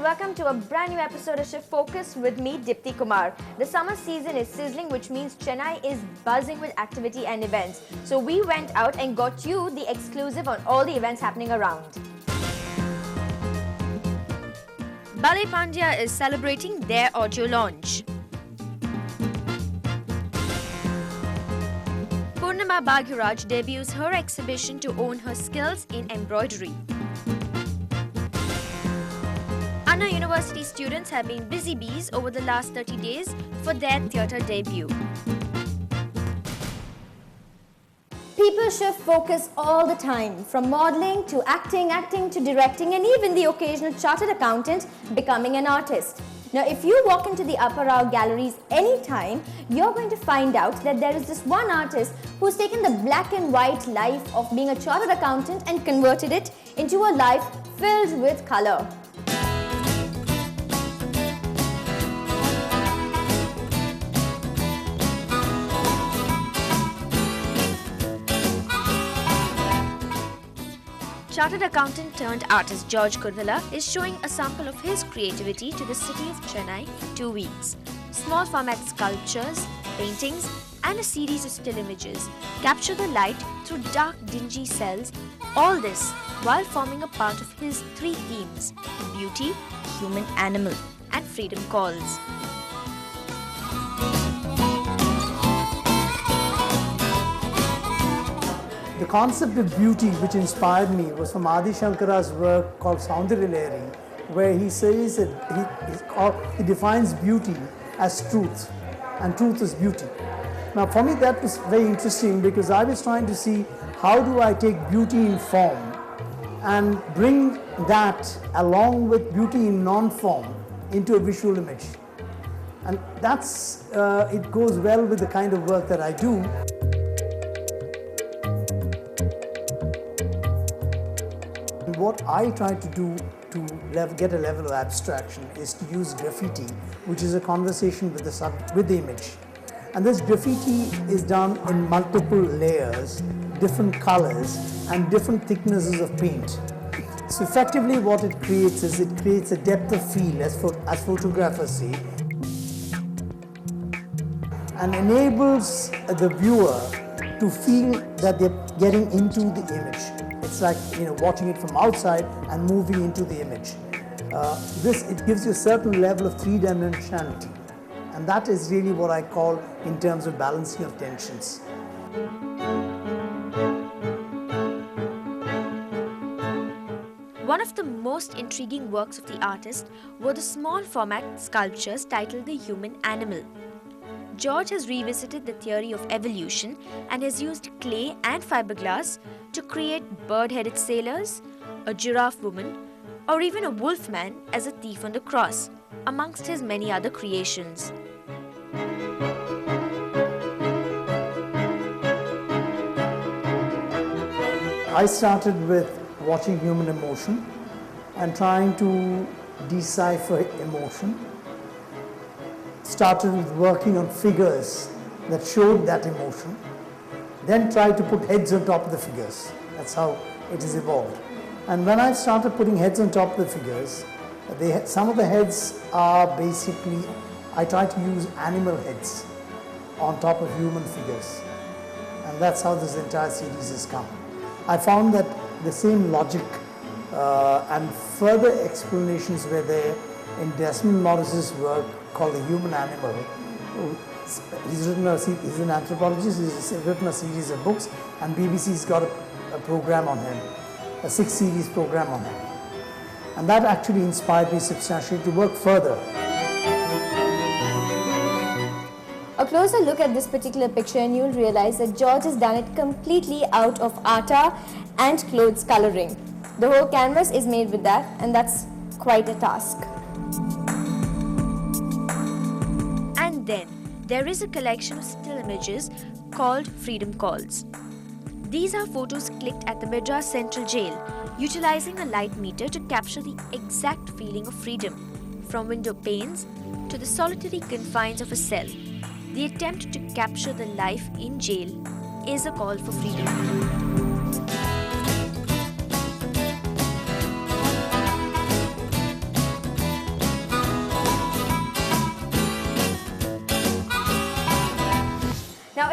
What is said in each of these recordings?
and welcome to a brand new episode of Shift Focus with me, Dipti Kumar. The summer season is sizzling, which means Chennai is buzzing with activity and events. So we went out and got you the exclusive on all the events happening around. Ballet Pandya is celebrating their audio launch. Purnima Bhagyaraj debuts her exhibition to own her skills in embroidery. Anna University students have been busy bees over the last 30 days for their theatre debut. People shift focus all the time, from modelling to acting to directing, and even the occasional chartered accountant becoming an artist. Now, if you walk into the Apparao Galleries anytime, you're going to find out that there is this one artist who's taken the black and white life of being a chartered accountant and converted it into a life filled with colour. Chartered accountant turned artist George Kuruvilla is showing a sample of his creativity to the city of Chennai in 2 weeks. Small format sculptures, paintings, and a series of still images capture the light through dark, dingy cells, all this while forming a part of his 3 themes: beauty, human animal, and freedom calls. The concept of beauty which inspired me was from Adi Shankara's work called Soundarya Lahari, where he says that he defines beauty as truth, and truth is beauty. Now for me that was very interesting, because I was trying to see how do I take beauty in form and bring that along with beauty in non-form into a visual image. And that's, it goes well with the kind of work that I do. What I try to do to get a level of abstraction is to use graffiti, which is a conversation with the image. And this graffiti is done in multiple layers, different colors, and different thicknesses of paint. So effectively what it creates is it creates a depth of field, as photographers say, and enables the viewer to feel that they're getting into the image. It's like, watching it from outside and moving into the image. It gives you a certain level of three-dimensionality, and that is really what I call in terms of balancing of tensions. One of the most intriguing works of the artist were the small format sculptures titled The Human Animal. George has revisited the theory of evolution and has used clay and fiberglass to create bird-headed sailors, a giraffe woman, or even a wolf man as a thief on the cross, amongst his many other creations. I started with watching human emotion and trying to decipher emotion. Started with working on figures that showed that emotion, then tried to put heads on top of the figures. That's how it has evolved. And when I started putting heads on top of the figures, some of the heads are basically, I try to use animal heads on top of human figures. And that's how this entire series has come. I found that the same logic and further explanations were there in Desmond Morris's work called The Human Animal. He's an anthropologist, he's written a series of books, and BBC's got a program on him, a 6-series program on him. And that actually inspired me substantially to work further. A closer look at this particular picture and you'll realize that George has done it completely out of atta and clothes colouring. The whole canvas is made with that, and that's quite a task. And then there is a collection of still images called Freedom Calls. These are photos clicked at the Madras Central Jail, utilizing a light meter to capture the exact feeling of freedom, from window panes to the solitary confines of a cell. The attempt to capture the life in jail is a call for freedom.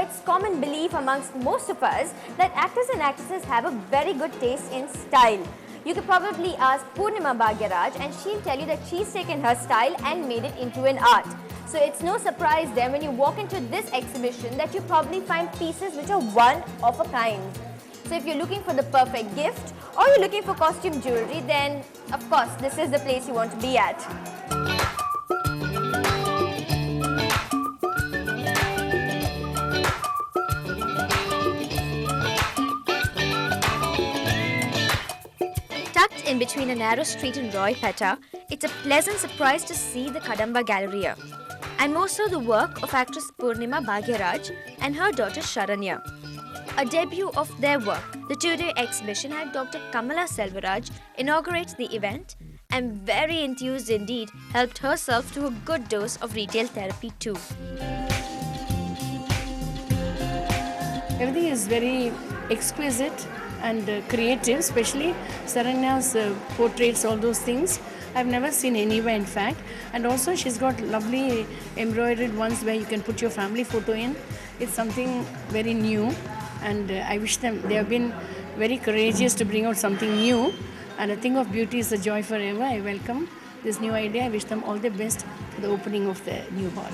it's common belief amongst most of us that actors and actresses have a very good taste in style. You could probably ask Purnima Bhagyaraj and she'll tell you that she's taken her style and made it into an art. So it's no surprise then when you walk into this exhibition that you probably find pieces which are one of a kind. So if you're looking for the perfect gift or you're looking for costume jewelry, then of course this is the place you want to be at. Tucked in between a narrow street in Roypeta, it's a pleasant surprise to see the Apparao Gallery, and most of the work of actress Purnima Bhagyaraj and her daughter Sharanya. A debut of their work, the two-day exhibition had Dr. Kamala Selvaraj inaugurate the event and very enthused indeed helped herself to a good dose of retail therapy too. Everything is very exquisite and creative, especially Saranya's portraits, all those things. I've never seen anywhere in fact. And also she's got lovely embroidered ones where you can put your family photo in. It's something very new and I wish them, they have been very courageous to bring out something new. And a thing of beauty is a joy forever. I welcome this new idea. I wish them all the best for the opening of the new hall.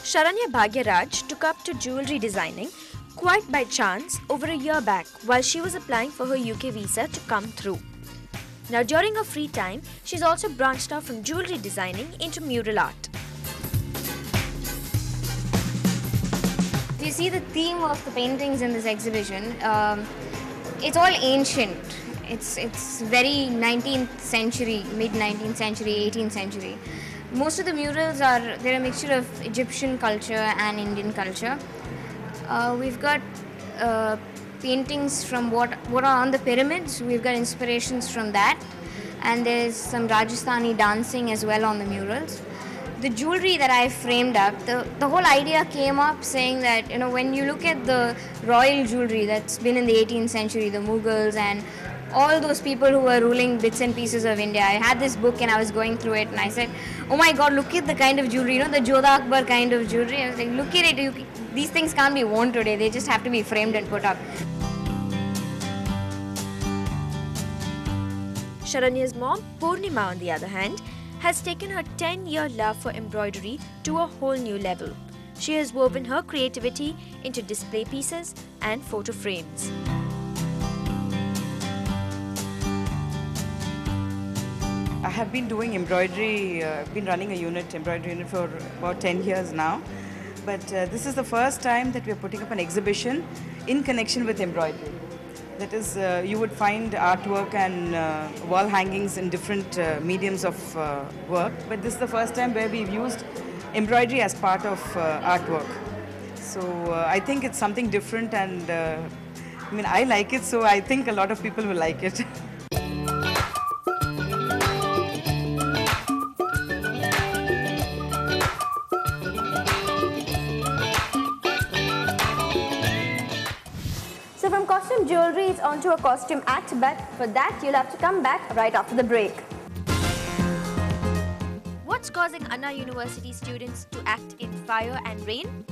Sharanya Bhagyaraj took up to jewellery designing quite by chance over a year back while she was applying for her UK visa to come through. Now during her free time, she's also branched out from jewellery designing into mural art. If you see the theme of the paintings in this exhibition, it's all ancient. It's very 19th century, mid-19th century, 18th century. Most of the murals they're a mixture of Egyptian culture and Indian culture. We've got paintings from what are on the pyramids. We've got inspirations from that. And there's some Rajasthani dancing as well on the murals. The jewelry that I framed up, the whole idea came up saying that, you know, when you look at the royal jewelry that's been in the 18th century, the Mughals and all those people who were ruling bits and pieces of India. I had this book and I was going through it and I said, oh my God, look at the kind of jewelry, you know, the Jodha Akbar kind of jewelry. I was like, look at it, these things can't be worn today, they just have to be framed and put up. Sharanya's mom, Purnima, on the other hand, has taken her 10-year love for embroidery to a whole new level. She has woven her creativity into display pieces and photo frames. I have been doing embroidery, I've been running a embroidery unit for about 10 years now. But this is the first time that we are putting up an exhibition in connection with embroidery. That is, you would find artwork and wall hangings in different mediums of work. But this is the first time where we've used embroidery as part of artwork. So I think it's something different and I mean, I like it, so I think a lot of people will like it. So from costume jewelry, it's onto a costume act, but for that, you'll have to come back right after the break. What's causing Anna University students to act in fire and rain?